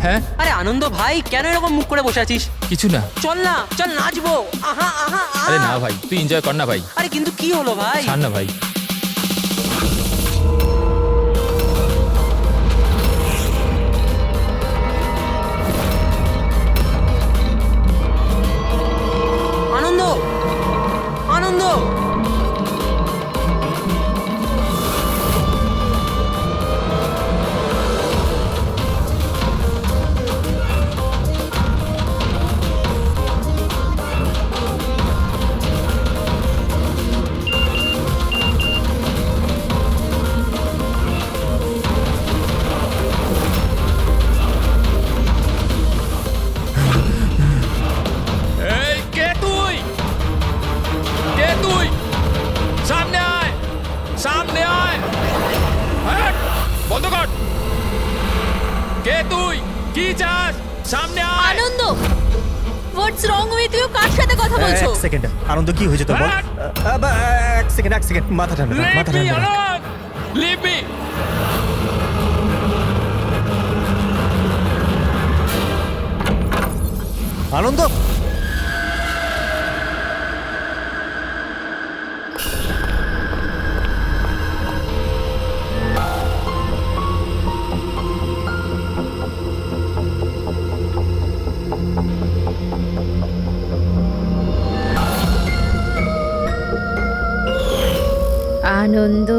হ্যাঁ আরে আনন্দ ভাই, কেন এরকম মুখ করে বসে আছিস? কিছু না। চল না, চল নাচবো। আহা আহা আহা। আরে না ভাই, তুই এনজয় কর না ভাই। আরে কিন্তু কি হলো ভাই? ছাড় না ভাই। আনন্দ, আনন্দ। এই কে তুই? কে তুই? সামনে আয়, সামনে আয়। হ্যাট, বন্ধ কর। কে তুই? কি চাস? সামনে আয়। আনন্দ, হোয়াটস রং উইথ ইউ? কার সাথে কথা বলছো? এক সেকেন্ড, আনন্দ কি হয়েছে তোর বল? হ্যাঁ। এক সেকেন্ড, মাথা ঠান্ডা রাখ, মাথা Leave me ঠান্ডা রাখ। alone! Leave me! আনন্দ, আনন্দ,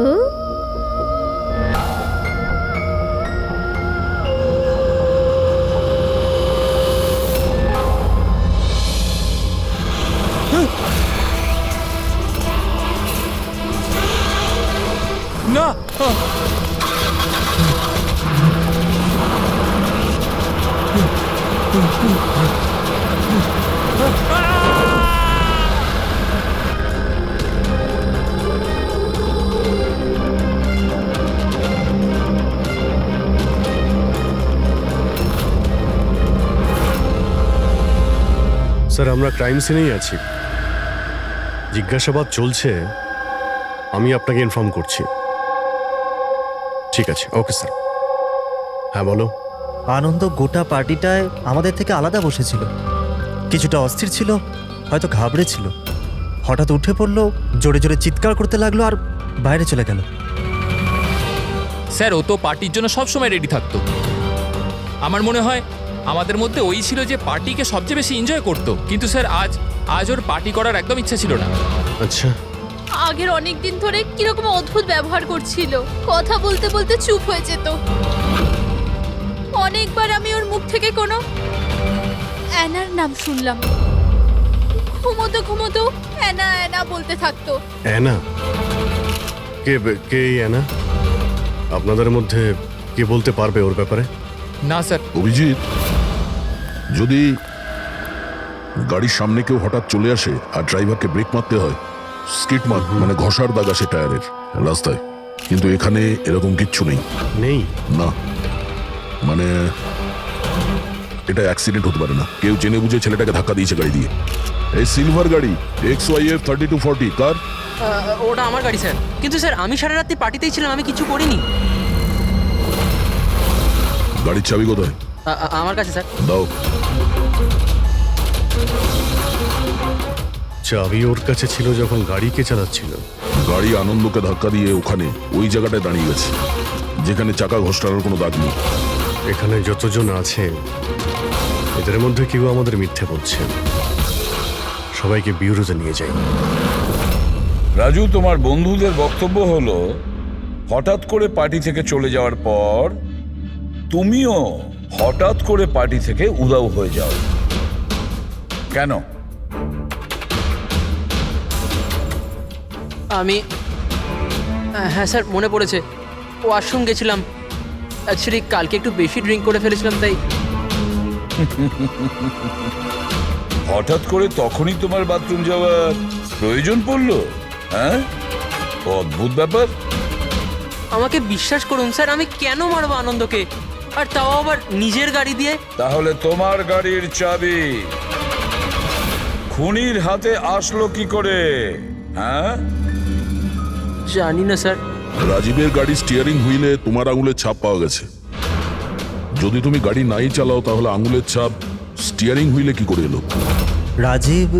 না। স্যার, আমরা ক্রাইম সিনেই আছি, জিজ্ঞাসাবাদ চলছে। আমি আপনাকে ইনফর্ম করছি। ঠিক আছে, ওকে স্যার। হ্যাঁ বলো। আনন্দ গোটা পার্টিটায় আমাদের থেকে আলাদা বসেছিল, কিছুটা অস্থির ছিল, হয়তো ঘাবড়েছিল। হঠাৎ উঠে পড়লো, জোরে জোরে চিৎকার করতে লাগলো আর বাইরে চলে গেল। স্যার, ও তো পার্টির জন্য সবসময় রেডি থাকতো। আমার মনে হয় আমাদের মধ্যে ওই ছিল যে পার্টিকে সবচেয়ে বেশি এনজয় করতো। কিন্তু স্যার আজ ওর পার্টি করার একদম ইচ্ছা ছিল না। আচ্ছা, আগের অনেক দিন ধরে কিরকম অদ্ভুত ব্যবহার করছিল, কথা বলতে বলতে চুপ হয়ে যেত। অনেকবার আমি ওর মুখ থেকে কোনো অ্যানার নাম শুনলাম। ঘুমোতো ঘুমোতো অ্যানা অ্যানা বলতে থাকতো। অ্যানা? কে কে এই অ্যানা? আপনাদের মধ্যে কে বলতে পারবে ওর ব্যাপারে? না স্যার। অভিজিৎ, যদি গাড়ির সামনে কেউ হঠাৎ চলে আসে আর ড্রাইভারকে ব্রেক মারতে হয়, স্কিট মার্ক মানে ঘষার দাগ আসে টায়ারের রাস্তায়, কিন্তু এখানে এরকম কিচ্ছু নেই। নেই? না, মানে এটা অ্যাক্সিডেন্ট হতে পারে না। কেউ জেনে বুঝে ছেলেটাকে ধাক্কা দিয়েছে গাড়ি দিয়ে। এই সিলভার গাড়ি XYF 3240 কার? ওটা আমার গাড়ি স্যার। কিন্তু স্যার আমি সারা রাত্রি পার্টিতেই ছিলাম, আমি কিছু করিনি। গাড়ির চাবি কোথায়? আমার কাছে স্যার। দাও। চাবি ওর কাছে ছিল যখন গাড়িকে চালাচ্ছিল। গাড়ি আনন্দকে ধাক্কা দিয়ে ওখানে ওই জায়গাটায় দাঁড়িয়ে গেছে যেখানে চাকা ঘষটানোর কোনো দাগ নেই। এখানে যতজন আছে এদের মধ্যে কেউ আমাদের মিথ্যে বলছে। সবাইকে বিউরোতে নিয়ে যাই। রাজু, তোমার বন্ধুদের বক্তব্য হলো হঠাৎ করে পার্টি থেকে চলে যাওয়ার পর তুমিও হঠাৎ করে পার্টি থেকে উধাও হয়ে যাও। কেন? আমি হ্যাঁ স্যার, মনে পড়েছে। ওয়াশরুম গেছিলাম। অ্যাকচুয়ালি কালকে একটু বেশি ড্রিঙ্ক করে ফেলেছিলাম, তাই। হঠাৎ করে তখনই তোমার বাথরুম যাওয়ার প্রয়োজন পড়লো? হ্যাঁ, অদ্ভুত ব্যাপার। আমাকে বিশ্বাস করুন স্যার, আমি কেন মারবো আনন্দকে, আর তাও আবার নিজের গাড়ি দিয়ে? তাহলে তোমার গাড়ির চাবি খুনির হাতে আসলো কি করে? হ্যাঁ, জানি না স্যার। রাজীবের গাড়ির স্টিয়ারিং হুইলে তোমার আঙুলের ছাপ পাওয়া গেছে। যদি তুমি গাড়ি নাই চালাও তাহলে আঙুলের ছাপ স্টিয়ারিং হুইলে কি করে এলো? রাজীব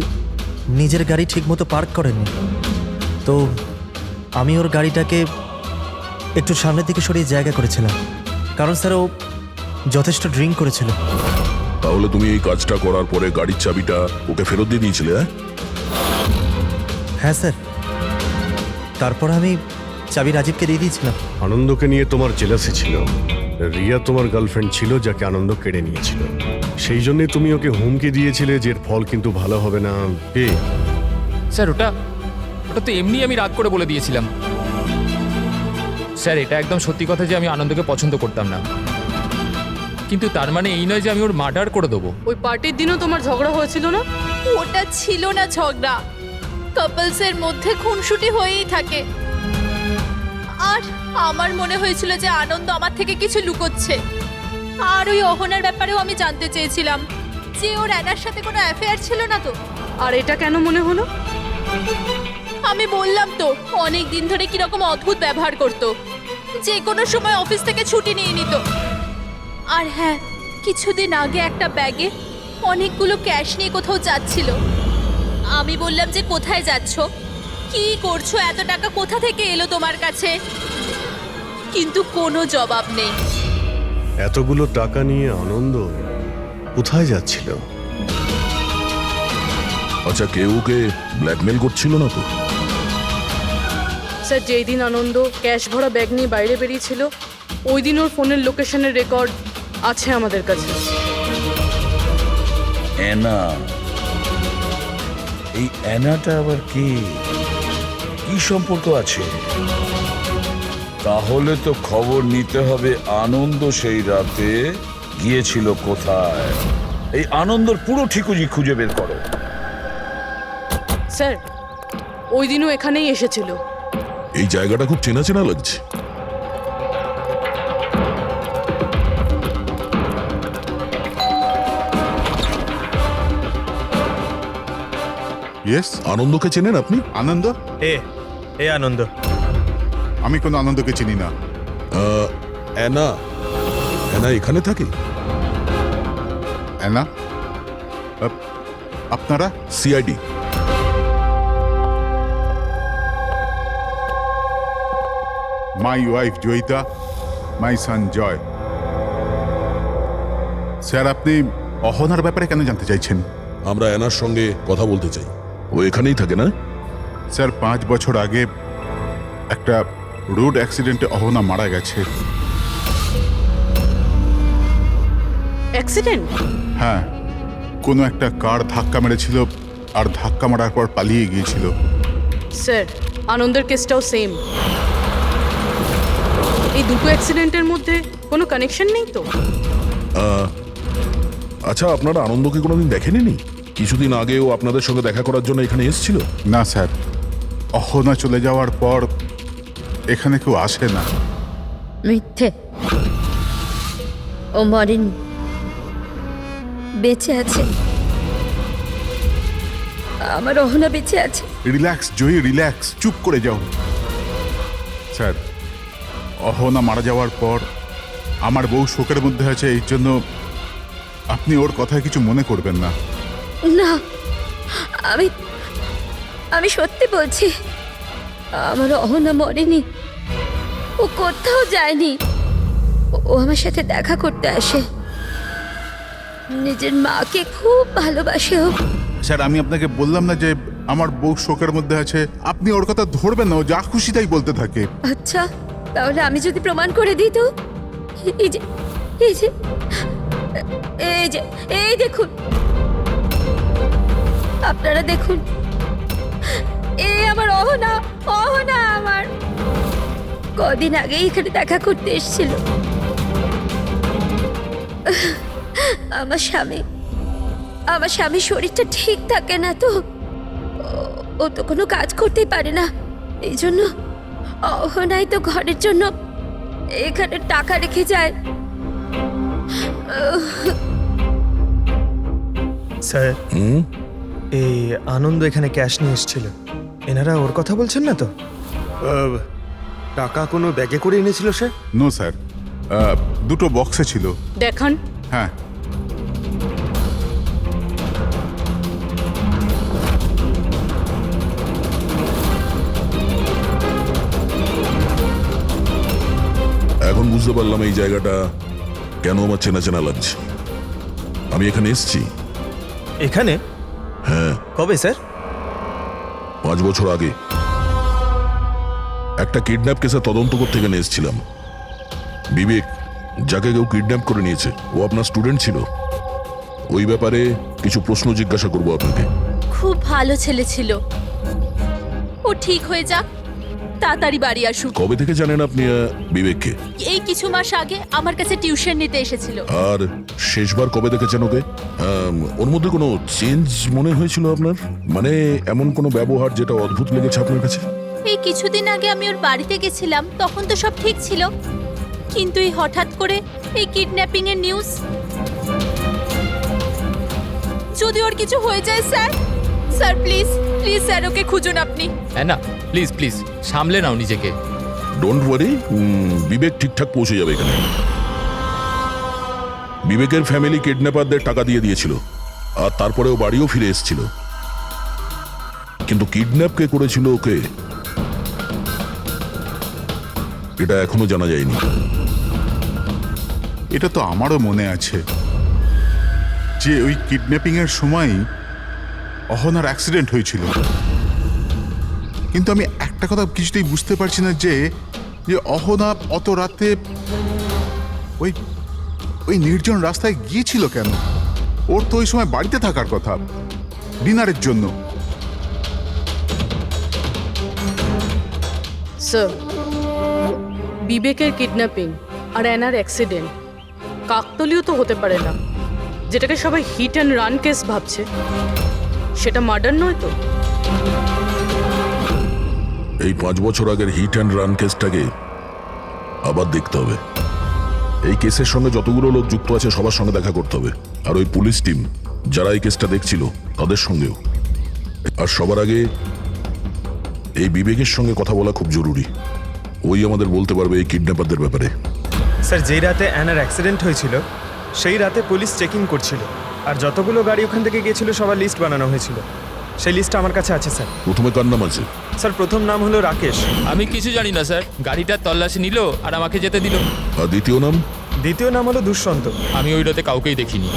নিজের গাড়ি ঠিকমতো পার্ক করেননি, তো আমি ওর গাড়িটাকে একটু সামনের দিকে সরিয়ে জায়গা করেছিলাম, কারণ স্যার ও যথেষ্ট ড্রিঙ্ক করেছিল। তাহলে তুমি এই কাজটা করার পরে গাড়ির চাবিটা ওকে ফেরত দিয়ে দিয়েছিলে? হ্যাঁ স্যার, তারপর আমি চাবি রাজীবকে দিয়ে দিয়েছিলাম। আনন্দকে নিয়ে তোমার জেলাসি ছিল। রিয়া তোমার গার্লফ্রেন্ড ছিল যাকে আনন্দ কেড়ে নিয়েছিল, সেই জন্যই তুমি ওকে হুমকি দিয়েছিলে যে এর ফল কিন্তু ভালো হবে না। স্যার ওটা তো এমনি আমি রাগ করে বলে দিয়েছিলাম। স্যার এটা একদম সত্যি কথা যে আমি আনন্দকে পছন্দ করতাম না, কিন্তু তার মানে এই নয় যে আমি ওর মার্ডার করে দেবো। ওই পার্টির দিনও তোমার ঝগড়া হয়েছিল না? ওটা ছিল না ঝগড়া, কাপলসের মধ্যে খুনসুটি হয়েই থাকে। আর আমার মনে হয়েছিল যে আনন্দ আমার থেকে কিছু লুকোচ্ছে। আর ওই অহনার ব্যাপারেও আমি জানতে চেয়েছিলাম যে ওর অ্যানার সাথে কোনো অ্যাফেয়ার ছিল না তো। আর এটা কেন মনে হলো? আমি বললাম তো, অনেক দিন ধরে কিরকম অদ্ভুত ব্যবহার করতো, যে কোনো সময় অফিস থেকে ছুটি নিয়ে নিত। আর হ্যাঁ, কিছুদিন আগে একটা ব্যাগে অনেকগুলো ক্যাশ নিয়ে কোথাও যাচ্ছিল। আমি বললাম যে কোথায় যাচ্ছ, কি করছো, এত টাকা কোথা থেকে এলো তোমার কাছে? কিন্তু কোনো জবাব নেই। এতগুলো টাকা নিয়ে আনন্দ কোথায় যাচ্ছিল? আচ্ছা, কেউ ওকে ব্ল্যাকমেল করছিল না তো? স্যার, যেই দিন আনন্দ ক্যাশ ভরা ব্যাগ নিয়ে বাইরে বেরিয়েছিল, ওই দিন ওর ফোনের লোকেশনের রেকর্ড আছে আমাদের কাছে। অ্যানা, এই অ্যানাটা আবার কি সম্পর্ক আছে? তাহলে তো খবর নিতে হবে আনন্দ সেই রাতে গিয়েছিল কোথায়। এই আনন্দর পুরো ঠিকুজি খুঁজে বের করো। স্যার, ওই দিনও এখানেই এসেছিল। এই জায়গাটা খুব চেনা চেনা লাগছে। ইয়েস, আনন্দকে চেনেন আপনি? আনন্দ? এ আনন্দ। আমি কোনো আনন্দকে চিনি না। অ্যানা অ্যানা এখানে থাকে? অ্যানা? আপনারা? CID. My wife Joyita, my son Joy. Sir, আপনি অহনার ব্যাপারে কেন জানতে চাইছেন? আমরা অ্যানার সঙ্গে কথা বলতে চাই। ও এখানেই থাকে না? স্যার, 5 বছর আগে একটা রোড অ্যাক্সিডেন্টে অহনা মারা গেছে। অ্যাক্সিডেন্ট? হ্যাঁ, কোনো একটা কার ধাক্কা মেরেছিল আর ধাক্কা মারার পর পালিয়ে গিয়েছিল। স্যার, আনন্দের কেসটাও সেম। এই দুটো অ্যাক্সিডেন্টের মধ্যে কোনো কানেকশন নেই তো? আচ্ছা, আপনারা আনন্দকে কোনোদিন দেখেননি? কিছুদিন আগেও আপনাদের সঙ্গে দেখা করার জন্য এখানে এসেছিল? না স্যার, অহনা চলে যাওয়ার পর এখানে কেউ আসে না। মিথ্যে, ও মরেনি, বেঁচে আছে। আমার অহনা বেঁচে আছে। রিল্যাক্স জয়ী, রিল্যাক্স, চুপ করে যাও। স্যার, অহনা মারা যাওয়ার পর আমার বউ শোকের মধ্যে আছে, এই জন্য আপনি ওর কথায় কিছু মনে করবেন না। না, আমি সত্যি বলছি, আমার অহনা মরেনি, ও কোথাও যায়নি। ও আমার সাথে দেখা করতে আসে, নিজের মাকে খুব ভালোবাসে ও। স্যার, আমি আপনাকে বললাম না যে আমার বউ শোকের মধ্যে আছে? আপনি ওর কথা ধরবেন না, ও যা খুশি তাই বলতে থাকে। আচ্ছা, তাহলে আমি যদি প্রমাণ করে দিই তো? এই যে এই যে এই যে এই দেখুন, আপনারা দেখুন, এই আমার অহনা, অহনা আমার কদিন আগে এখানে দেখা করতে এসেছিল। আমার স্বামীর শরীরটা ঠিক থাকে না তো, ও তো কোনো কাজ করতেই পারে না, এই জন্য অহনাই তো ঘরের জন্য এখানে টাকা রেখে যায়। স্যার, এই আনন্দ এখানে ক্যাশ নিয়ে এসেছিল, এনারা ওর কথা বলছেন না তো? টাকা কোনো ব্যাগে করে এনেছিল স্যার? নো স্যার, দুটো বক্সে ছিল। দেখান। হ্যাঁ, এখন বুঝতে পারলাম এই জায়গাটা কেন আমার চেনা চেনা লাগছে। আমি এখানে এসেছি এখানে? হ্যাঁ, কবে স্যার? 5 বছর আগে একটা কিডন্যাপ কেসে তদন্ত করতে এখানে এসেছিলাম। বিবেক, যাকে কেউ কিডন্যাপ করে নিয়েছে, ও আপনার স্টুডেন্ট ছিল। ওই ব্যাপারে কিছু প্রশ্ন জিজ্ঞাসা করবো আপনাকে। খুব ভালো ছেলে ছিল। ও ঠিক হয়ে যাক, তাড়াতাড়ি বাড়ি আসুক। কবে থেকে জানেন আপনি বিবেককে? এই কিছু মাস আগে আমার কাছে টিউশন নিতে এসেছিল। আর শেষবার কবে দেখেছেন ওকে? ওর মধ্যে কোনো চেঞ্জ মনে হয়েছিল আপনার? মানে এমন কোনো ব্যবহার যেটা অদ্ভুত লেগেছে আপনার কাছে? এই কিছুদিন আগে আমি ওর বাড়িতে গেছিলাম, তখন তো সব ঠিক ছিল, কিন্তু এই হঠাৎ করে এই কিডন্যাপিং এর নিউজ। যদি ওর কিছু হয়ে যায় sir, sir please please sir okay খুঁজুন আপনি। হ্যাঁ না, প্লিজ প্লিজ সামলে নাও নিজেকে। ডোন্ট ওয়ারি, বিবেক ঠিকঠাক পৌঁছে যাবে এখানে। বিবেকের ফ্যামিলি কিডন্যাপারদের টাকা দিয়ে দিয়েছিল, আর তারপরে ও বাড়িও ফিরে এসেছিল। কিন্তু কিডন্যাপ কে করেছিল ওকে, এটা এখনো জানা যায়নি। এটা তো আমারও মনে আছে যে ওই কিডন্যাপিং এর সময় অহনার অ্যাক্সিডেন্ট হয়েছিল, কিন্তু আমি একটা কথা কিছুতেই বুঝতে পারছি না যে অহনা অত রাতে ওই ওই নির্জন রাস্তায় গিয়েছিল কেন? ওর তো ওই সময় বাড়িতে থাকার কথা, ডিনারের জন্য। স্যার, বিবেকের কিডন্যাপিং আর অ্যানার অ্যাক্সিডেন্ট কাকতালীয় তো হতে পারে না। যেটাকে সবাই হিট অ্যান্ড রান কেস ভাবছে, সেটা মার্ডার নয় তো? এই 5 বছর আগের হিট অ্যান্ড রান কেসটাকে আবার দেখতে হবে। এই কেসের সঙ্গে যতগুলো লোক যুক্ত আছে সবার সঙ্গে দেখা করতে হবে, আর ওই পুলিশ টিম যারা এই কেসটা দেখছিল তাদের সঙ্গেও। আর সবার আগে এই বিবেকের সঙ্গে কথা বলা খুব জরুরি। ওই আমাদের বলতে পারবে এই কিডন্যাপারদের ব্যাপারে। স্যার, যেই রাতে অ্যানার অ্যাক্সিডেন্ট হয়েছিল সেই রাতে পুলিশ চেকিং করছিল, আর যতগুলো গাড়ি ওখান থেকে গিয়েছিল সবার লিস্ট বানানো হয়েছিল। সেই লিস্টটা আমার কাছে আছে স্যার। প্রথমে কার নাম আছে? স্যার, প্রথম নাম হলো রাকেশ। আমি কিছু জানি না স্যার, গাড়িটার তল্লাশি নিল আর আমাকে যেতে দিল। আর দ্বিতীয় নাম? দ্বিতীয় নাম হলো দুষ্যন্ত। আমি ওই রাতে কাউকেই দেখিনি।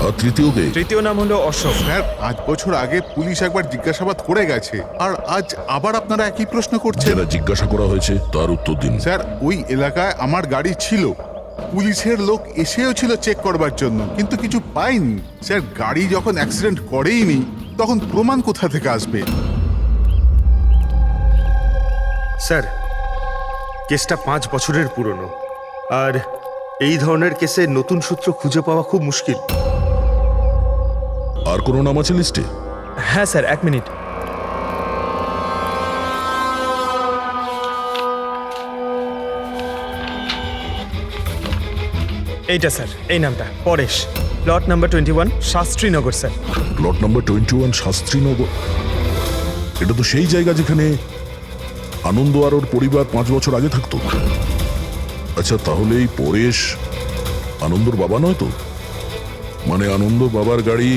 আর তৃতীয় কে? তৃতীয় নাম হলো অশোক। স্যার, 5 বছর আগে পুলিশ একবার জিজ্ঞাসাবাদ করে গেছে, আর আজ আবার আপনারা একই প্রশ্ন করছেন। যারা জিজ্ঞাসা করা হয়েছে তার উত্তর দিন। স্যার, ওই এলাকায় আমার গাড়ি ছিল, পুলিশের লোক এসেও ছিল চেক করবার জন্য, কিন্তু কিছু পাইনি। স্যার, গাড়ি যখন অ্যাক্সিডেন্ট করেইনি তখন প্রমাণ কোথা থেকে আসবে? স্যার, কেসটা 5 বছরের পুরনো, আর এই ধরনের কেসে নতুন সূত্র খুঁজে পাওয়া খুব মুশকিল। আর কোনো নাম আছে লিস্টে? হ্যাঁ স্যার, 1 মিনিট। এইটা স্যার, এই নামটা Paresh, plot number 21, Shastrinagar sir. Plot number 21, Shastrinagar. এটা তো সেই জায়গা যেখানে আনন্দ আর ওর পরিবার 5 বছর আগে থাকতো। আচ্ছা, তাহলে এই পরেশ আনন্দর বাবা নয় তো? মানে আনন্দ বাবার গাড়ি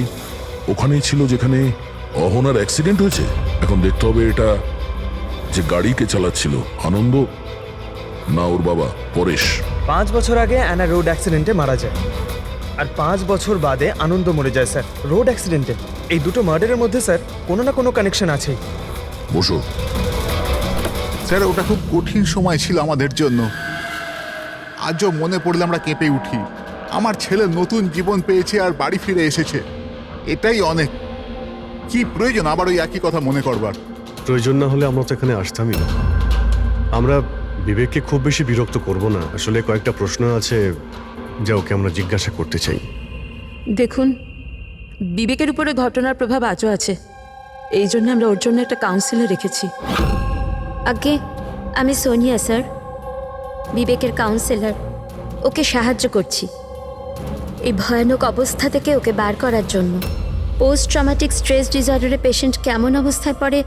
ওখানেই ছিল যেখানে অহনার অ্যাক্সিডেন্ট হয়েছে। এখন দেখতে হবে এটা যে গাড়িকে চালাচ্ছিল, আনন্দ না ওর বাবা পরেশ। 5 বছর আগে অ্যানা রোড অ্যাক্সিডেন্টে মারা যায়, আর 5 বছর বাদে আনন্দ মরে যায় স্যার রোড অ্যাক্সিডেন্টে। এই দুটো মার্ডারের মধ্যে স্যার কোনো না কোনো কানেকশন আছেই। বসো। স্যার, ওটা খুব কঠিন সময় ছিল আমাদের জন্য। আজও মনে পড়লে আমরা কেঁপে উঠি। আমার ছেলে নতুন জীবন পেয়েছে আর বাড়ি ফিরে এসেছে, এটাই অনেক। কি প্রয়োজন আবার ওই একই কথা মনে করবার? প্রয়োজন না হলে আমরা তো এখানে আসতামই না। আমরা বিবেককে খুব বেশি বিরক্ত করব না। আসলে কয়েকটা প্রশ্ন আছে যা ওকে আমরা জিজ্ঞাসা করতে চাই। দেখুন, বিবেকের উপরে ঘটনার প্রভাব আজও আছে, এই জন্য আমরা ওর জন্য একটা কাউন্সিলর রেখেছি। আগে আমি সোনিয়া স্যার, বিবেকের কাউন্সিলর। ওকে সাহায্য করছি এই ভয়ানক অবস্থা থেকে ওকে বার করার জন্য। পোস্ট ট্রমাটিক স্ট্রেস ডিসঅর্ডারের পেশেন্ট কেমন অবস্থায় পড়ে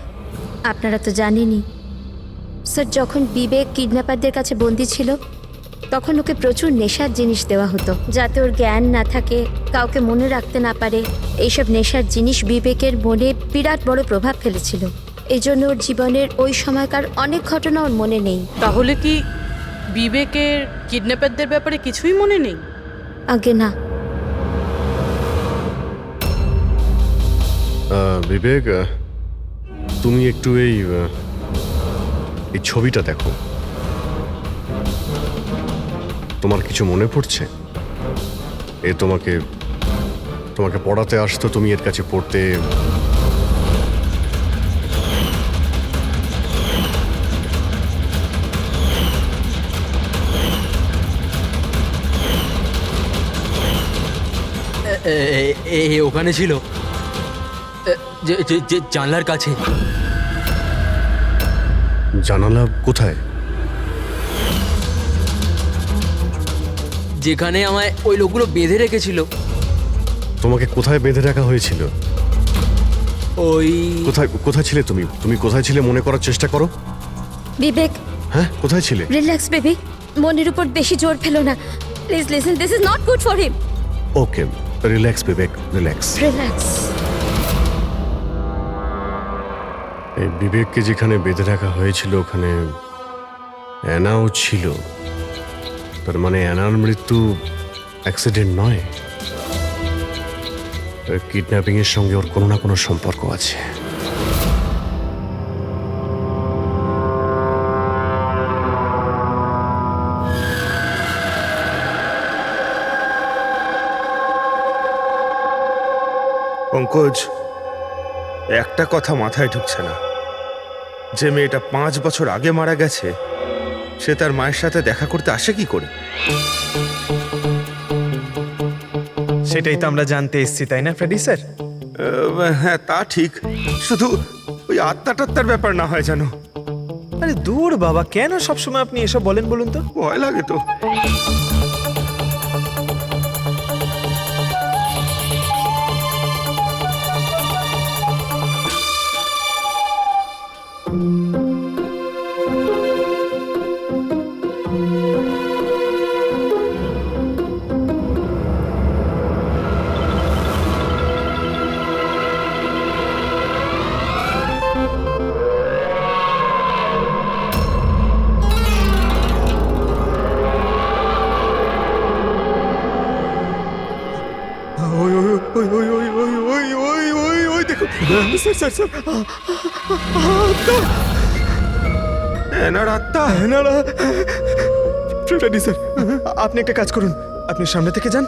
আপনারা তো জানেনই। স্যার, যখন বিবেক কিডন্যাপারদের কাছে বন্দি ছিল তখন ওকে প্রচুর নেশার জিনিস দেওয়া হতো যাতে ওর জ্ঞান না থাকে, কাউকে মনে রাখতে না পারে। এইসব নেশার জিনিস বিবেকের মনে বিরাট বড় প্রভাব ফেলেছিল। এই জন্য ওর জীবনের ওই সময়কার অনেক ঘটনা ওর মনে নেই। তাহলে কি বিবেকের কিডন্যাপারদের ব্যাপারে কিছুই মনে নেই? আগে না। বিবেক, তুমি একটু এই ছবিটা দেখো। তোমার কিছু মনে পড়ছে? এ তোমাকে পড়াতে আসতো, তুমি এর কাছে পড়তে। ওখানে ছিল, যে জানলার কাছে। জানালা কোথায়? যেখানে আমায় ওই লোকগুলো বেঁধে রেখেছিল। তোমাকে কোথায় বেঁধে রাখা হয়েছিল? ওই কোথায় ছিলে তুমি? তুমি কোথায় ছিলে মনে করার চেষ্টা করো। বিবেক, হ্যাঁ, কোথায় ছিলে? রিল্যাক্স বেবি, মনের উপর বেশি জোর ফেলো না। Please listen, this is not good for him. Okay, relax Bibek, relax. Relax. এই বিবেককে যেখানে বেঁধে রাখা হয়েছিল ওখানে অ্যানাও ছিল। তার মানে অ্যানার মৃত্যু অ্যাক্সিডেন্ট নয়, কিডন্যাপিং এর সঙ্গে ওর কোনো না কোনো সম্পর্ক আছে। পঙ্কজ, একটা কথা মাথায় ঢুকছে না, যে মেয়েটা 5 বছর আগে মারা গেছে সে তার মায়ের সাথে দেখা করতে আসে কি করে? সেটাই তো আমরা জানতে এসেছি, তাই না ফ্রেডি স্যার? হ্যাঁ, তা ঠিক, শুধু ওই আত্মাটাত্মার ব্যাপার না হয় জানো। আরে দূর বাবা, কেন সবসময় আপনি এসব বলেন বলুন তো? ভয় লাগে তো। আপনি একটা কাজ করুন, আপনি সামনে থেকে যান,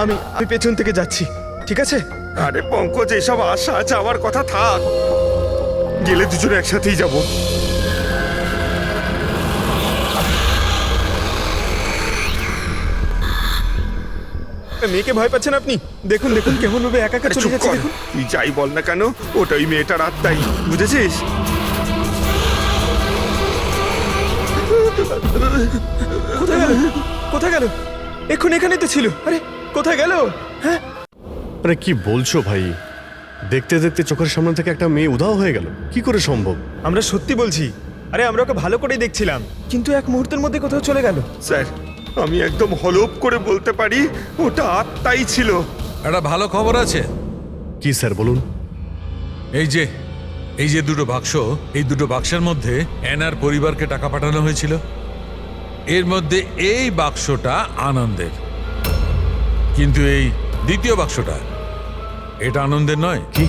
আমি পেছন থেকে যাচ্ছি, ঠিক আছে? আরে পঙ্কজ, এসব আশা যাওয়ার কথা থাক, গেলে দুজনে একসাথেই যাব। মেয়েকে ভয় পাচ্ছেন আপনি? দেখুন দেখুন কেমন ভাবে একা একা চলে যাচ্ছে। দেখুন, তুই যাই বল না কেন, ওটা ওই মেয়েটার আত্মাই, বুঝেছিস? কোথায় গেল? কোথায় গেল? এখানেই তো ছিল। আরে কোথায় গেল? হ্যাঁ, আরে কি বলছো ভাই? দেখতে দেখতে চোখের সামনে থেকে একটা মেয়ে উধাও হয়ে গেল, কি করে সম্ভব? আমরা সত্যি বলছি। আরে আমরা ওকে ভালো করেই দেখছিলাম, কিন্তু এক মুহূর্তের মধ্যে কোথাও চলে গেল। স্যার, আমি একদম হলপ করে বলতে পারি ওটা আত্মাই ছিল। একটা ভালো খবর আছে। কি স্যার বলুন? এই যে দুটো বাক্স, এই দুটো বাক্সের মধ্যে অ্যানার পরিবারকে টাকা পাঠানো হয়েছিল। এর মধ্যে এই বাক্সটা আনন্দের, কিন্তু এই দ্বিতীয় বাক্সটা এটা আনন্দের নয়। কি?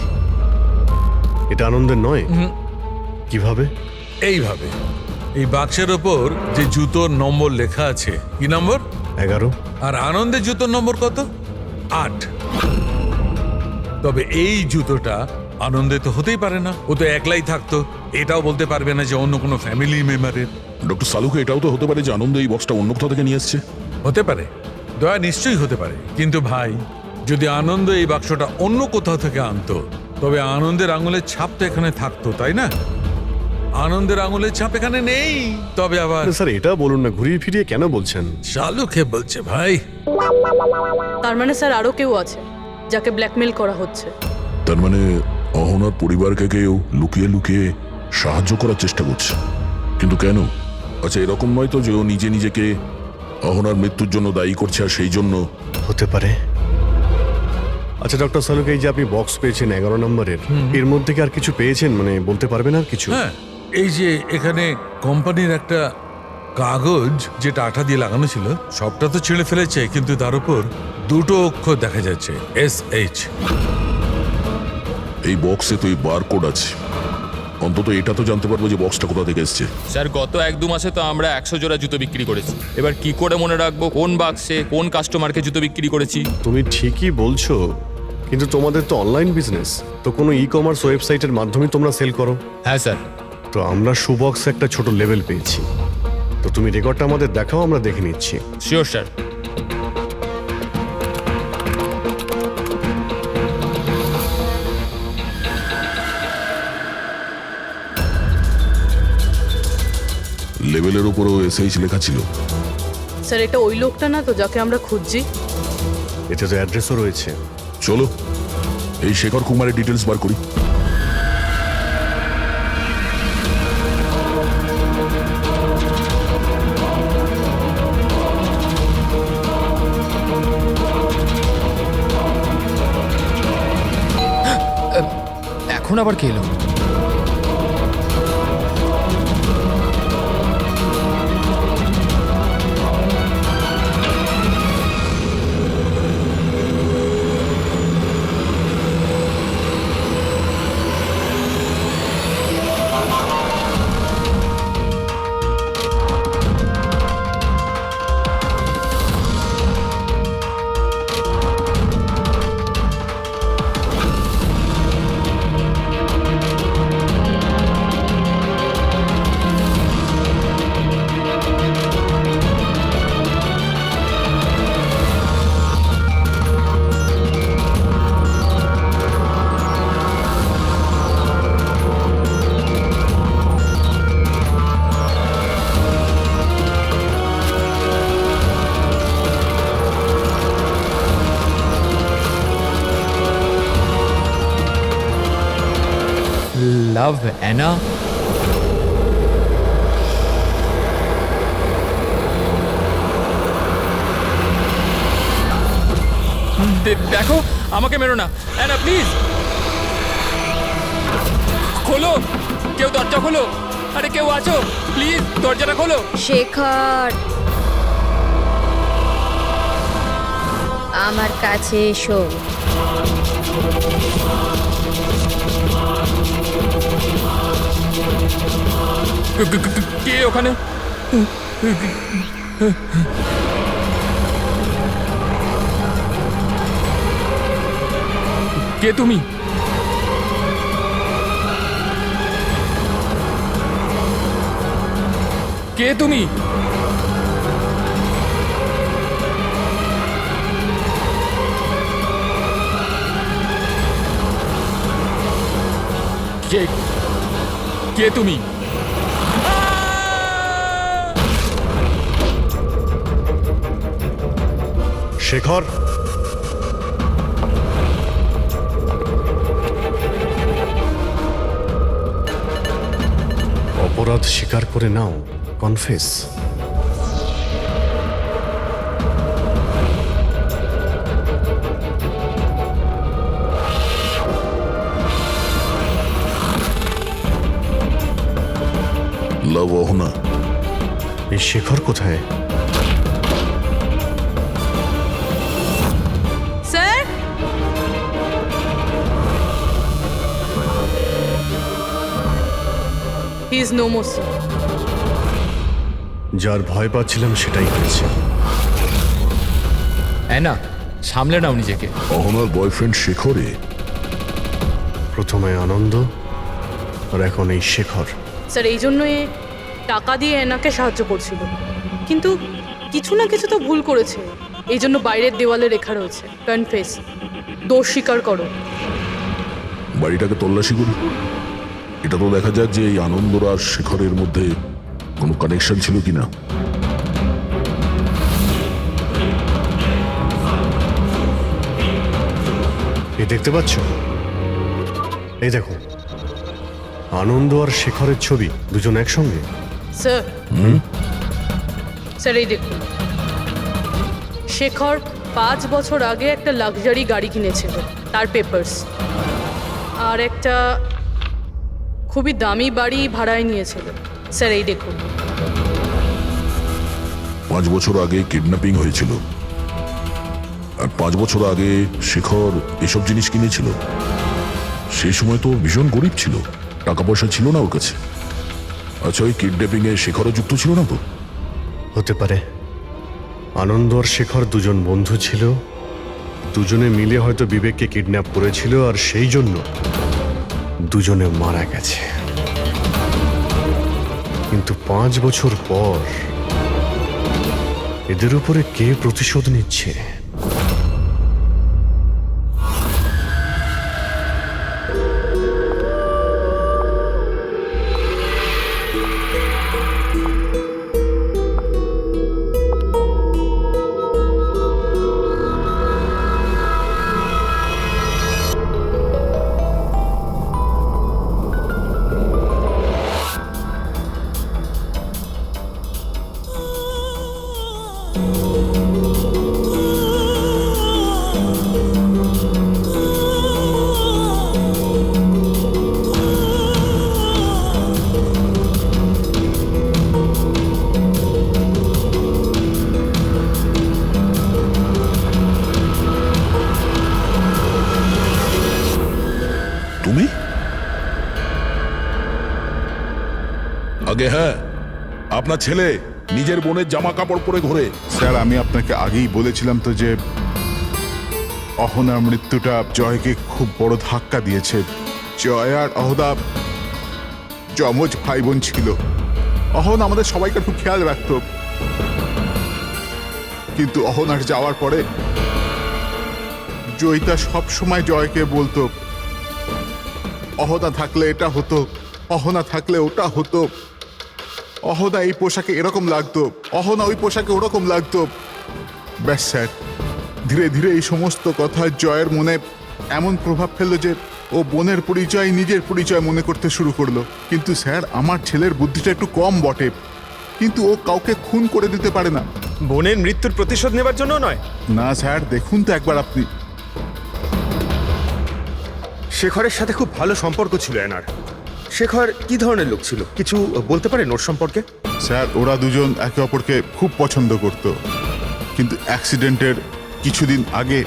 এটা আনন্দের নয়? কিভাবে? এইভাবে, এই বাক্সের ওপর যে জুতোর নম্বর লেখা আছে, কি নম্বর? 11। আর আনন্দের জুতোর নম্বর কত? 8। তবে এই জুতোটা আনন্দে তো হতেই পারে না, ও তো একলাই থাকতো, এটাও বলতে পারবে না যে অন্য কোনো ফ্যামিলি মেম্বারের। ডক্টর সালুকে এটাও তো হতে পারে যে আনন্দ এই বক্সটা অন্য কোথাও থেকে নিয়ে এসছে। হতে পারে, দয়া নিশ্চয়ই হতে পারে, কিন্তু ভাই, যদি আনন্দ এই বাক্সটা অন্য কোথাও থেকে আনতো তবে আনন্দের আঙুলের ছাপ তো এখানে থাকতো, তাই না? আনন্দের আঙুলের ছাপ এখানে নেই। তবে আবার স্যার এটা বলুন না, ঘুরিয়ে ফিরিয়ে কেন বলছেন? শালুকে বলছে ভাই। তার মানে স্যার আরো কেউ আছে যাকে ব্ল্যাকমেল করা হচ্ছে। তার মানে অহনার পরিবারকে কেউ লুকিয়ে লুকিয়ে সাহায্য করার চেষ্টা করছে, কিন্তু কেন? আচ্ছা, এরকম নয় তো যে ও নিজে নিজেকে অহনার মৃত্যুর জন্য দায়ী করছে আর সেই জন্য হতে পারে। আচ্ছা ডক্টর সালুক, এই যে আপনি বক্স পেয়েছেন 11 নম্বরের, এর মধ্যে কি আর কিছু পেয়েছেন? মানে বলতে পারবেন আর কিছু? হ্যাঁ, এই যে এখানে কোম্পানির একটা কাগজ যেটা আঠা দিয়ে লাগানো ছিল, সবটা তো ছিঁড়ে ফেলেছে, কিন্তু তার উপর দুটো অক্ষর দেখা যাচ্ছে, SH। এই বক্সে তো এই বারকোড আছে, অন্তত এটা তো জানতে পারবো যে বক্সটা কোথা থেকে এসছে। স্যার গত 1-2 মাসে তো আমরা 100 জোড়া জুতো বিক্রি করেছি। এবার কি করে মনে রাখবো কোন বাক্সে কোন কাস্টমারকে জুতো বিক্রি করেছি? তুমি ঠিকই বলছো, কিন্তু তোমাদের তো অনলাইন বিজনেস, তো কোনো ই কমার্স ওয়েবসাইটের মাধ্যমে তোমরা সেল করো। হ্যাঁ স্যার। তো আমরা শুবক্সে একটা ছোট লেভেল পেয়েছি, তো তুমি রেকর্ডটা আমাদের দেখাও, আমরা দেখে নিচ্ছি। Sure sir. লেভেলের উপরও SH লেখা ছিল। স্যার এটা ওই লোকটা না তো যাকে আমরা খুঁজছি? এতে তো অ্যাড্রেসও রয়েছে। চলো এই শেখর কুমারের ডিটেলস বার করি। এখন আবার কে এলো? Love Anna? দেখো, আমাকে মেরো না অ্যানা, প্লিজ খোলো, কেউ দরজা খোলো। আরে কেউ আছো, প্লিজ দরজাটা খোলো। শেখর, আমার কাছে এসো। কে ওখানে? কে তুমি? কে তুমি? কে কে তুমি? শেখর, অপরাধ স্বীকার করে নাও, কনফেস। লাভ অহনা, এই শেখর কোথায়? Sir he is no more sir. যার ভয় পাচ্ছিলাম সেটাই হয়েছে। অ্যানা, সামলে নাও নিজেকে। অহনার বয়ফ্রেন্ড শেখরে? প্রথমে আনন্দ, আর এখন এই শেখর। স্যার এই জন্য এ টাকা দিয়ে এনাকে সাহায্য করছিল, কিন্তু কিছু না কিছু তো ভুল করেছে, এই জন্য বাইরের দেওয়ালে লেখা রয়েছে কনফেস, দোষ স্বীকার করো। বাড়িটাকে তল্লাশি করি, এটা তো দেখা যাক যে এই আনন্দর আর শেখরের মধ্যে কোনো কানেকশন ছিল কিনা। এই দেখতে পাচ্ছ? এই দেখো, আনন্দ আর শেখরের ছবি, দুজন একসঙ্গে। স্যার স্যার এই দেখুন, শেখর 5 বছর আগে একটা লাক্সারি গাড়ি কিনেছিল, তার পেপারস, আর একটা খুবই দামি বাড়ি ভাড়ায় নিয়েছিল। স্যার এই দেখুন। 5 বছর আগে কিডন্যাপিং হয়েছিল, আর 5 বছর আগে শেখর এসব জিনিস কিনেছিল। সেই সময় তো ভীষণ গরিব ছিল, টাকা পয়সা ছিল না ওর কাছে। আচ্ছা, ওই কিডন্যাপিং এ শেখরও যুক্ত ছিল না তো? হতে পারে। আনন্দ আর শেখর দুজন বন্ধু ছিল, দুজনে মিলে হয়তো বিবেককে কিডন্যাপ করেছিল, আর সেই জন্য দুজনে মারা গেছে। কিন্তু 5 বছর পর এদের উপরে কে প্রতিশোধ নিচ্ছে? তুমি? আগে হ্যাঁ, আপনার ছেলে নিজের বোনের জামা কাপড় পরে ঘোরে। স্যার, আমি আপনাকে আগেই বলেছিলাম তো যে অহনার মৃত্যুটা জয়কে খুব বড় ধাক্কা দিয়েছে। জয় আর অহনা যমজ ভাই বোন ছিল। অহন আমাদের সবাইকে খুব খেয়াল রাখত, কিন্তু অহনার যাওয়ার পরে জয়িতা সব সময় জয়কে বলতো, অহনা থাকলে এটা হতো, অহনা থাকলে ওটা হতো, অহনা এই পোশাকে এরকম লাগতো, অহনা ওই পোশাকে ওরকম লাগতো। ব্যাস স্যার, ধীরে ধীরে এই সমস্ত কথা জয়ের মনে এমন প্রভাব ফেললো যে ও বোনের পরিচয় নিজের পরিচয় মনে করতে শুরু করলো। কিন্তু স্যার, আমার ছেলের বুদ্ধিটা একটু কম বটে, কিন্তু ও কাউকে খুন করে দিতে পারে না। বোনের মৃত্যুর প্রতিশোধ নেবার জন্য নয়। না স্যার, দেখুন তো একবার আপনি। শেখরের সাথে খুব ভালো সম্পর্ক ছিল এনার। শেখর কি ধরনের লোক ছিল, কিছু বলতে পারেন ওর সম্পর্কে? স্যার, ওরা দুজন একে অপরকে খুব পছন্দ করত, কিন্তু অ্যাক্সিডেন্টের কিছুদিন আগে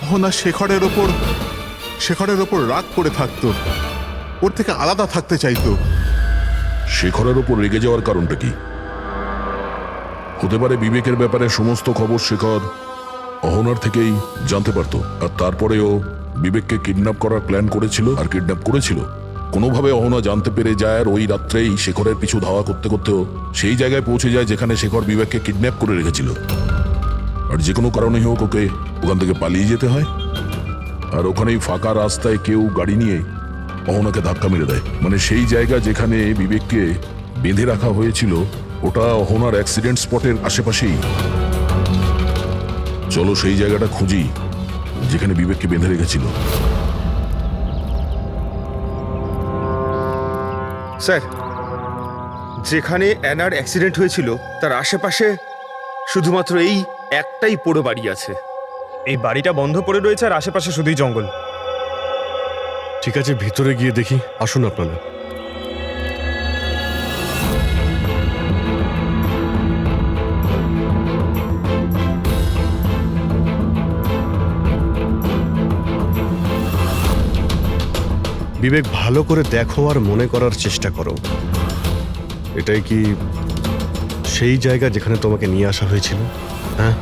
অহনা শেখরের ওপর রাগ করে থাকতো, ওর থেকে আলাদা থাকতে চাইতো। শেখরের ওপর রেগে যাওয়ার কারণটা কি? হতে পারে বিবেকের ব্যাপারে সমস্ত খবর শেখর অহনার থেকেই জানতে পারতো, আর তারপরেও বিবেককে কিডন্যাপ করার প্ল্যান করেছিল আর কিডন্যাপ করেছিল। কোনোভাবে অহনা জানতে পেরে যায়, আর ওই রাত্রেই শেখরের পিছু ধাওয়া করতে করতেও সেই জায়গায় পৌঁছে যায় যেখানে শেখর বিবেককে কিডন্যাপ করে রেখেছিল। আর যে কোনো কারণে হোক ওকে ওখান থেকে পালিয়ে যেতে হয়, আর ওখানেই ফাঁকা রাস্তায় কেউ গাড়ি নিয়ে অহনাকে ধাক্কা মেরে দেয়। মানে সেই জায়গা যেখানে বিবেককে বেঁধে রাখা হয়েছিল ওটা অহনার অ্যাক্সিডেন্ট স্পটের আশেপাশেই। চলো সেই জায়গাটা খুঁজি যেখানে বিবেককে বেঁধে রেখেছিল। স্যার, যেখানে অ্যানার অ্যাক্সিডেন্ট হয়েছিল তার আশেপাশে শুধুমাত্র এই একটাই পোড়ো বাড়ি আছে। এই বাড়িটা বন্ধ পড়ে রয়েছে আর আশেপাশে শুধুই জঙ্গল। ঠিক আছে, ভিতরে গিয়ে দেখি। আসুন আপনারা। বিবেক, ভালো করে দেখো আর মনে করার চেষ্টা করো, এটাই কি সেই জায়গা যেখানে তোমাকে নিয়ে আসা হয়েছিল? হ্যাঁ,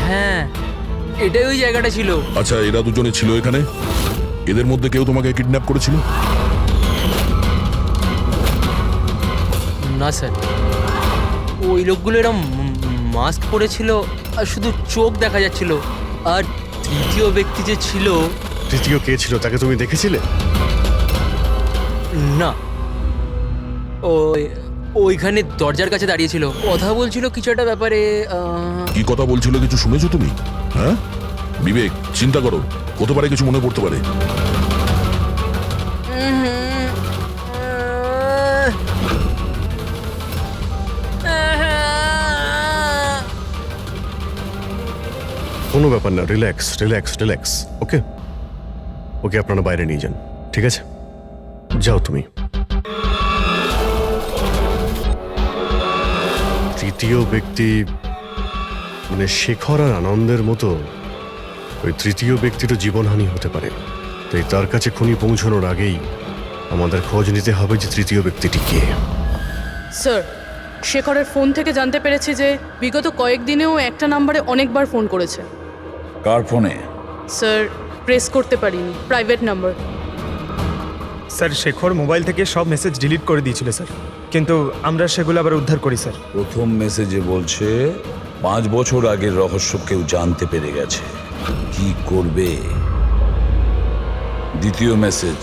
হ্যাঁ, এটাই ওই জায়গাটা ছিল। আচ্ছা, এরা দুজনে ছিল এখানে? এদের মধ্যে কেউ তোমাকে কিডন্যাপ করেছিল? না স্যার, ওই লোকগুলো এরম মাস্ক পরেছিল আর শুধু চোখ দেখা যাচ্ছিল। আর তৃতীয় ব্যক্তি যে ছিল। তৃতীয় কে ছিল, তাকে তুমি দেখেছিলে? না, ওই ওইখানে দরজার কাছে দাঁড়িয়েছিল, কথা বলছিল কিছু একটা ব্যাপারে। কি কথা বলছিল কিছু শুনেছো তুমি? হ্যাঁ বিবেক, চিন্তা করো, হতে পারে কিছু মনে পড়তে পারে। কোনো ব্যাপার না, রিল্যাক্স রিল্যাক্স রিল্যাক্স। ওকে ওকে, আপনারা বাইরে নিয়ে যান, ঠিক আছে? যাও তুমি। তৃতীয় ব্যক্তি মানে শেখর আর আনন্দের মতো ওই তৃতীয় ব্যক্তিরও জীবনহানি হতে পারে, তাই তার কাছে খুনি পৌঁছানোর আগেই আমাদের খোঁজ নিতে হবে যে তৃতীয় ব্যক্তিটি কে। স্যার, শেখরের ফোন থেকে জানতে পেরেছি যে বিগত কয়েকদিনেও একটা নাম্বারে অনেকবার ফোন করেছে। কার ফোনে? স্যার, প্রেস করতে পারিনি, private number. Sir, Shekhar mobile থেকে সব মেসেজ ডিলিট করে দিয়েছিল স্যার, কিন্তু আমরা সেগুলো আবার উদ্ধার করি স্যার। প্রথম মেসেজে বলছে 5 বছর আগের রহস্য কেউ জানতে পেরে গেছে, কি করবে? দ্বিতীয় মেসেজ,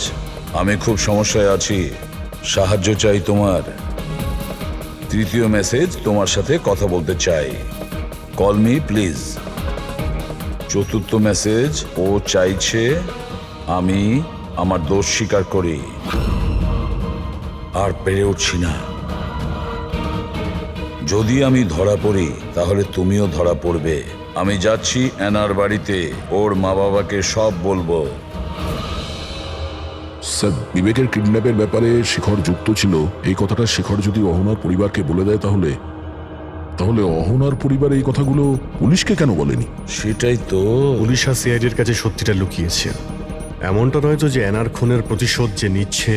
আমি খুব সমস্যায় আছি, সাহায্য চাই তোমার। তৃতীয় মেসেজ, তোমার সাথে কথা বলতে চাই, কল মি প্লিজ। চতুর্থ মেসেজ, ও চাইছে আমি আমার দোষ স্বীকার করি, আর পেরে উঠছি না। যদি আমি ধরা পড়ি তাহলে তুমিও ধরা পড়বে। আমি যাচ্ছি অ্যানার বাড়িতে, ওর মা বাবাকে সব বলবো। স্যার, বিবেকের কিডন্যাপের ব্যাপারে শেখর যুক্ত ছিল, এই কথাটা শেখর যদি অহনার পরিবারকে বলে দেয় তাহলে তাহলে অহনার পরিবার এই কথাগুলো পুলিশকে কেন বলেনি? সেটাই তো। পুলিশ আর সিআইডির কাছে সত্যিটা লুকিয়েছে। এমনটা নয় তো যে অ্যানার খুনের প্রতিশোধ যে নিচ্ছে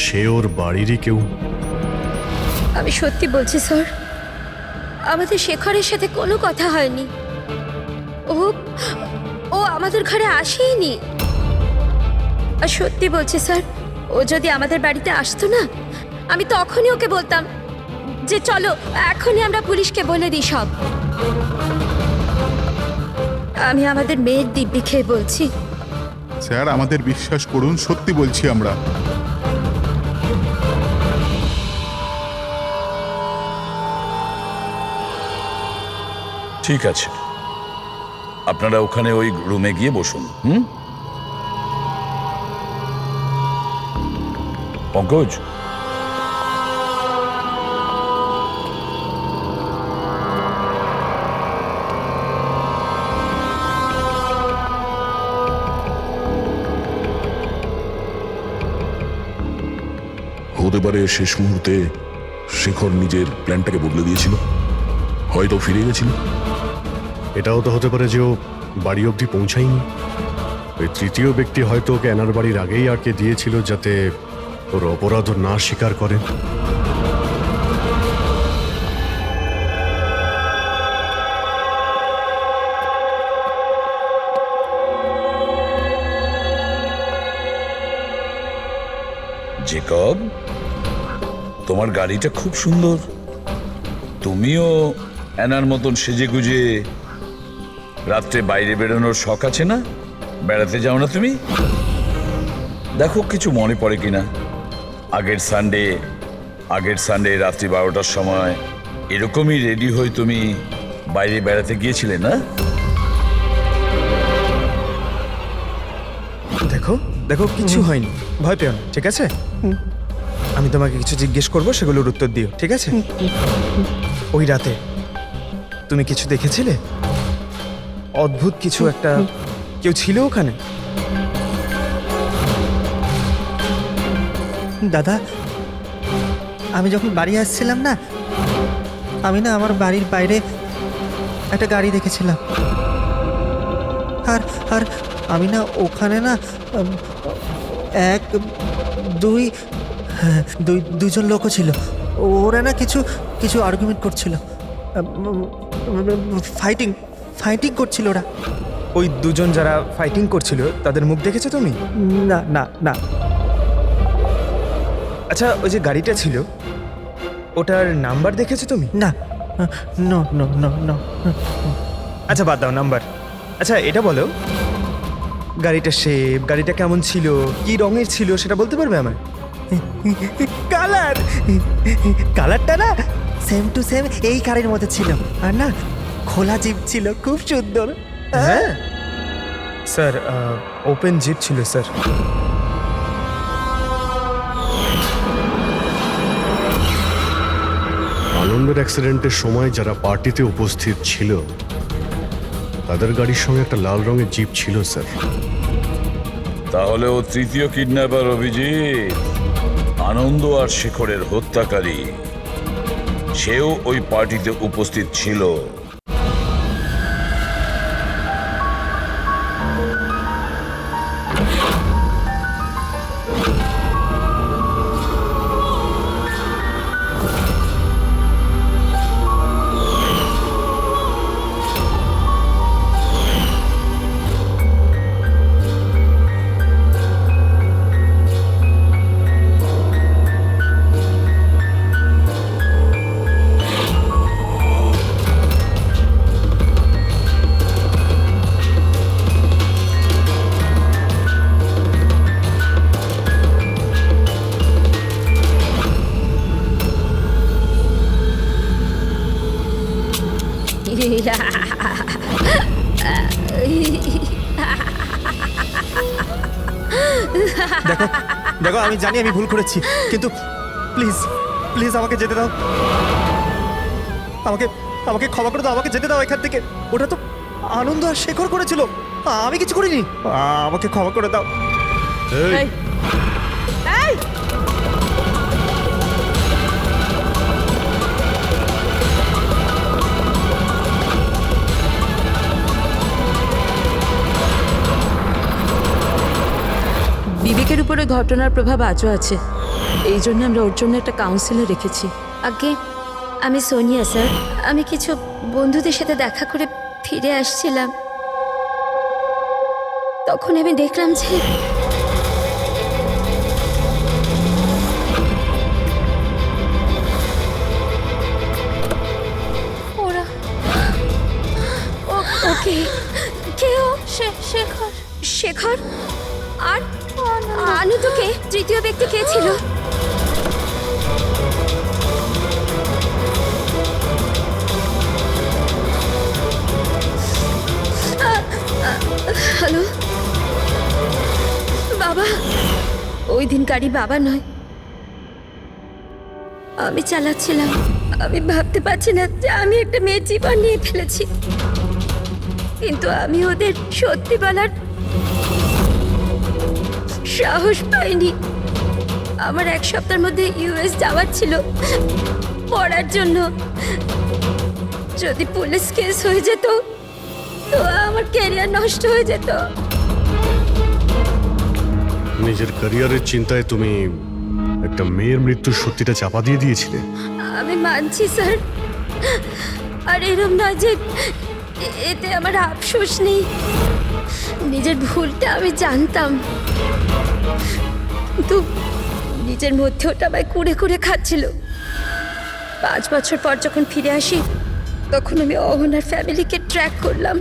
সে ওর বাড়িরই কেউ। আমি সত্যি বলছি স্যার, আমাদের শেখরের সাথে কোনো কথা হয়নি। ও ও আমাদের ঘরে আসেইনি। আর সত্যি বলছি স্যার, ও যদি আমাদের বাড়িতে আসতো না, আমি তখনই ওকে বলতাম যে চলো এখনই আমরা পুলিশকে বলে দিই সব। আমি আমাদের মেয়ের দিব্যি খেয়ে বলছি। স্যার, আমাদের বিশ্বাস করুন, সত্যি বলছি আমরা। ঠিক আছে, আপনারা ওখানে ওই রুমে গিয়ে বসুন। পঙ্কজ, হতে পারে শেষ মুহূর্তে শেখর নিজের প্ল্যানটাকে বদলে দিয়েছিল, হয়তো ফিরে গেছিল। এটাও তো হতে পারে যে ও বাড়ি অবধি পৌঁছায়নি। ওই তৃতীয় ব্যক্তি হয়তো ওকে অ্যানার বাড়ির আগেই আটকে দিয়েছিল যাতে ওর অপরাধ না স্বীকার করে। জেকব, তোমার গাড়িটা খুব সুন্দর। তুমিও অ্যানার মতন সেজে গুজে রাত্রে বাইরে বেরোনোর শখ আছে না? বেড়াতে যাও না তুমি? দেখো কিছু মনে পড়ে কিনা। আগের সানডে রাত্রি 12টার সময় এরকমই রেডি হয়ে তুমি বাইরে বেড়াতে গিয়েছিলে না? দেখো দেখো, কিছু হয়নি, ভয় পেও না, ঠিক আছে? আমি তোমাকে কিছু জিজ্ঞেস করবো, সেগুলোর উত্তর দিও, ঠিক আছে? ওই রাতে তুমি কিছু দেখেছিলে? অদ্ভুত কিছু একটা, কেউ ছিল ওখানে? দাদা, আমি যখন বাড়ি আসছিলাম না, আমি না আমার বাড়ির বাইরে একটা গাড়ি দেখেছিলাম। আর আর আমি না ওখানে না দুইজন লোকও ছিল। ওরা না কিছু কিছু আর্গুমেন্ট করছিল, ফাইটিং করছিল ওরা। ওই দুজন যারা ফাইটিং করছিল তাদের মুখ দেখেছো তুমি? না না না। আচ্ছা, ওই যে গাড়িটা ছিল ওটার নাম্বার দেখেছো তুমি? না, নো নো নো নো। আচ্ছা বাদ দাও নাম্বার। আচ্ছা এটা বলো, গাড়িটা শেপ, গাড়িটা কেমন ছিল, কি রঙের ছিল, সেটা বলতে পারবে আমায়? কালার কালারটা না সেম টু সেম এই কারের মধ্যে ছিল, আর না খোলা জিপ ছিল, খুব সুন্দর। হ্যাঁ স্যার, ওপেন জিপ ছিল স্যার। আনন্দের অ্যাক্সিডেন্টের সময় যারা পার্টিতে উপস্থিত ছিল তাদের গাড়ির সঙ্গে একটা লাল রঙের জিপ ছিল স্যার। তাহলে ও তৃতীয় কিডন্যাপার অভিজিৎ, আনন্দ আর শেখরের হত্যাকারী। সেও ওই পার্টিতে উপস্থিত ছিল। দেখো দেখো, আমি জানি আমি ভুল করেছি, কিন্তু প্লিজ প্লিজ আমাকে যেতে দাও, আমাকে আমাকে ক্ষমা করে দাও, আমাকে যেতে দাও এখান থেকে। ওটা তো আনন্দ আর শেখর করেছিল, আমি কিছু করিনি। আমাকে ক্ষমা করে দাও। এই, এই, বিবেকের উপরে ঘটনার প্রভাব আজও আছে, এই জন্য আমরা ওর জন্য একটা কাউন্সিলর রেখেছি। আগে আমি সোনিয়া স্যার, আমি কিছু বন্ধুদের সাথে দেখা করে ফিরে আসছিলাম, তখন আমি দেখলাম যে ওরা ওকে কেউ শেখর শেখর আর আনন্দকে তৃতীয় ব্যক্তি কে ছিল? হ্যালো বাবা, ওই দিন গাড়ি বাবা নয়, আমি চালাচ্ছিলাম। আমি ভাবতে পারছি না যে আমি একটা মেয়ের জীবন নিয়ে ফেলেছি, কিন্তু আমি ওদের সত্যি বলার সাহস পাইনি। আমার এক সপ্তাহের মধ্যে ইউএস যাওয়ার ছিল পড়ার জন্য। যদি পুলিশ কেস হয়ে যেত তো আমার ক্যারিয়ার নষ্ট হয়ে যেত। নিজের ক্যারিয়ারের চিন্তায় তুমি একটা মেয়ের মৃত্যুর সত্যিটা চাপা দিয়ে দিয়েছিলে। আমি মানছি স্যার, আর এরম নয় যে এতে আমার আফসোস নেই। নিজের ভুলটা আমি জানতাম, কিন্তু নিজের মধ্যে ওটা আমায় কুড়ে কুড়ে খাচ্ছিল। 5 বছর পর যখন ফিরে আসি তখন আমি অহনার ফ্যামিলিকে ট্র্যাক করলাম।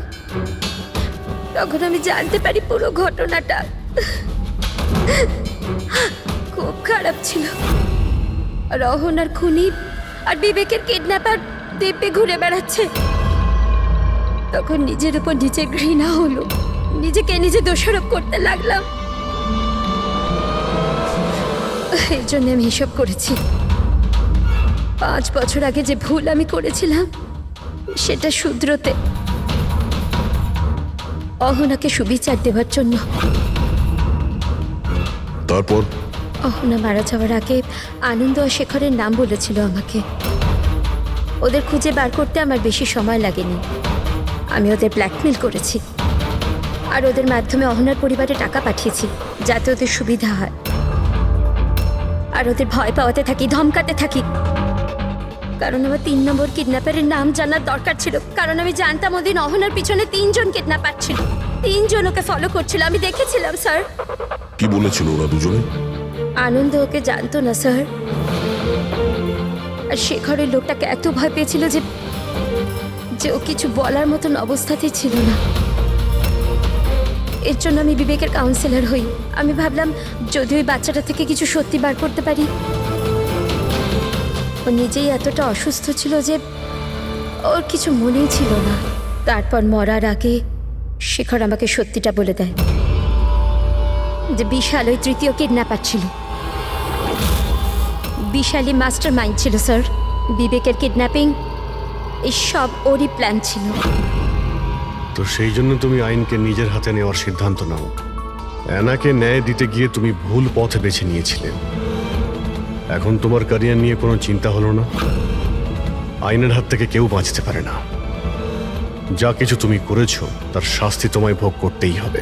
তখন আমি জানতে পারি পুরো ঘটনাটা। খুব খারাপ ছিল। আর অহনার খুনি আর বিবেকের কিডন্যাপার দ্বীপে ঘুরে বেড়াচ্ছে। তখন নিজের উপর নিজে ঘৃণা হলো, নিজেকে নিজে দোষারোপ করতে লাগলাম। এই জন্য আমি এসব করেছি। 5 বছর আগে যে ভুল আমি করেছিলাম সেটা শুধরোতে, অহনাকে সুবিচার দেওয়ার জন্য। তারপর অহনা মারা যাওয়ার আগে আনন্দ আর শেখরের নাম বলেছিল আমাকে। ওদের খুঁজে বার করতে আমার বেশি সময় লাগেনি। আমি ওদের ব্ল্যাকমেল করেছি, আর ওদের মাধ্যমে অহনার পরিবারে টাকা পাঠিয়েছি যাতে ওদের সুবিধা হয়। আর ওদের ভয় পাওয়াতে থাকি, ধমকাতে থাকি। কারণ আমার 3 নম্বর কিডন্যাপারের নাম জানার দরকার ছিল, কারণ আমি জানতাম ওদিন অহনার পিছনে 3 জন কিডন্যাপার ছিল। 3 জন ওকে ফলো করছিল, আমি দেখেছিলাম স্যার। কি বলেছিল ওরা দুজনে? আনন্দ ওকে জানতো না স্যার, আর শেখরের লোকটাকে এত ভয় পেয়েছিল যে ও কিছু বলার মতন অবস্থাতেই ছিল না। এর জন্য আমি বিবেকের কাউন্সিলর হই। আমি ভাবলাম যদি ওই বাচ্চাটা থেকে কিছু সত্যি বার করতে পারি। ও নিজেই এতটা অসুস্থ ছিল যে ওর কিছু মনেই ছিল না। তারপর মরার আগে শেখর আমাকে সত্যিটা বলে দেয় যে বিশাল ওই তৃতীয় কিডন্যাপার ছিল। বিশালই মাস্টার মাইন্ড ছিল স্যার। বিবেকের কিডন্যাপিং এই সব ওরই প্ল্যান ছিল। তো সেই জন্য তুমি আইনকে নিজের হাতে নেওয়ার সিদ্ধান্ত নাও। অ্যানাকে ন্যায় দিতে গিয়ে তুমি ভুল পথ বেছে নিয়েছিলে। এখন তোমার ক্যারিয়ার নিয়ে কোনো চিন্তা হলো না। আইনের হাত থেকে কেউ বাঁচতে পারে না। যা কিছু তুমি করেছো তার শাস্তি তোমায় ভোগ করতেই হবে।